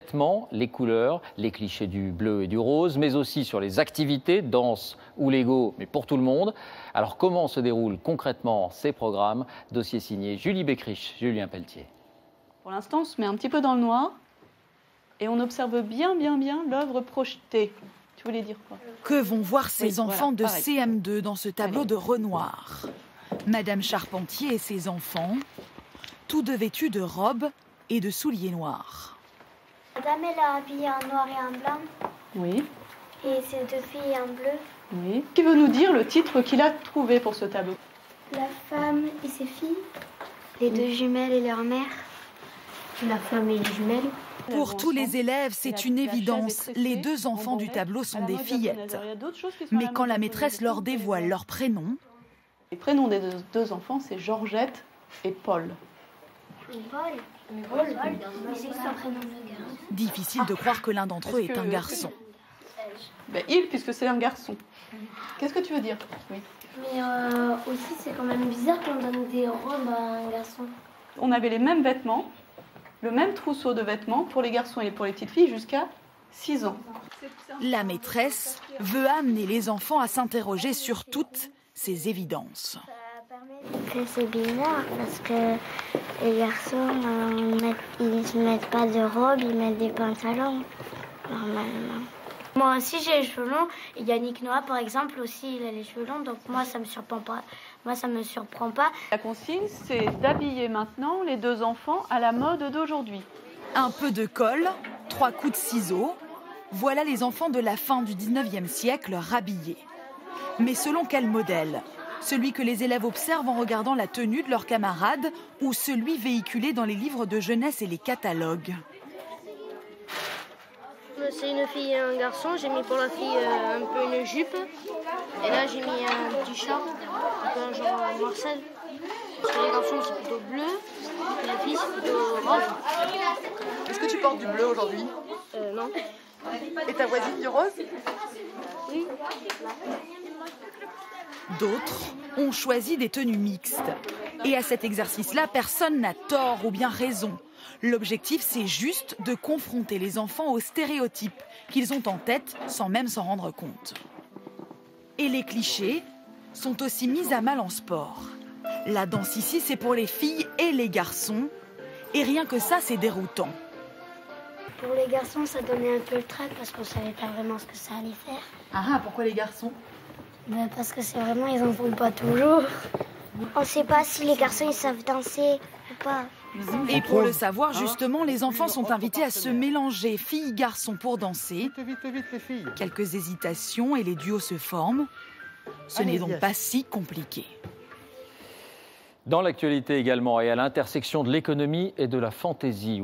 vêtements, les couleurs, les clichés du bleu et du rose, mais aussi sur les activités, danse ou Lego, mais pour tout le monde. Alors comment se déroulent concrètement ces programmes? Dossier signé Julie Beckrich, Julien Pelletier. Pour l'instant, on se met un petit peu dans le noir et on observe bien l'œuvre projetée. Tu voulais dire quoi? Que vont voir ces enfants de pareil. CM2 dans ce tableau de Renoir? Madame Charpentier et ses enfants, tous deux vêtus de robes et de souliers noirs. Madame, elle a habillé en noir et en blanc. Oui, Et ses deux filles en bleu. oui. Qui veut nous dire le titre qu'il a trouvé pour ce tableau? La femme et ses filles. Les deux jumelles et leur mère. La femme et les jumelles. Pour tous les élèves, c'est une évidence. Les deux enfants du tableau sont des fillettes. Mais quand la maîtresse leur dévoile leur prénom, Les prénoms des deux enfants, c'est Georgette et Paul. Paul. Mais c'est son prénom de garçon. difficile de croire que l'un d'entre eux est un garçon. Ben, il, puisque c'est un garçon. Qu'est-ce que tu veux dire? Oui. Mais aussi, c'est quand même bizarre qu'on donne des robes à un garçon. On avait les mêmes vêtements, le même trousseau de vêtements pour les garçons et pour les petites filles jusqu'à 6 ans. La maîtresse veut amener les enfants à s'interroger sur toutes ces évidences. Que c'est bizarre parce que les garçons, ils ne mettent pas de robe, ils mettent des pantalons, normalement. Moi aussi j'ai les cheveux longs, et Yannick Noah par exemple aussi il a les cheveux longs, donc moi ça me surprend pas. La consigne, c'est d'habiller maintenant les deux enfants à la mode d'aujourd'hui. Un peu de colle, 3 coups de ciseaux, voilà les enfants de la fin du 19e siècle rhabillés. Mais selon quel modèle? Celui que les élèves observent en regardant la tenue de leurs camarades ou celui véhiculé dans les livres de jeunesse et les catalogues? C'est une fille et un garçon. J'ai mis pour la fille un peu une jupe. Et là, j'ai mis un petit short, un peu genre Marcel. Parce que les garçons, c'est plutôt bleu. Et la fille, c'est plutôt rose. Est-ce que tu portes du bleu aujourd'hui? Non. Et ta voisine du rose? Oui. D'autres ont choisi des tenues mixtes. Et à cet exercice-là, personne n'a tort ou bien raison. L'objectif, c'est juste de confronter les enfants aux stéréotypes qu'ils ont en tête sans même s'en rendre compte. Et les clichés sont aussi mis à mal en sport. La danse ici, c'est pour les filles et les garçons. Et rien que ça, c'est déroutant. Pour les garçons ça donnait un peu le trac parce qu'on savait pas vraiment ce que ça allait faire. Ah, pourquoi les garçons? Ben, parce que c'est vraiment, ils en font pas toujours. On sait pas si les garçons ils savent danser ou pas. Et pour le savoir, justement, les enfants sont invités à se mélanger, filles-garçons, pour danser. Vite, les filles. Quelques hésitations et les duos se forment. Ce n'est donc pas si compliqué. Dans l'actualité également et à l'intersection de l'économie et de la fantaisie.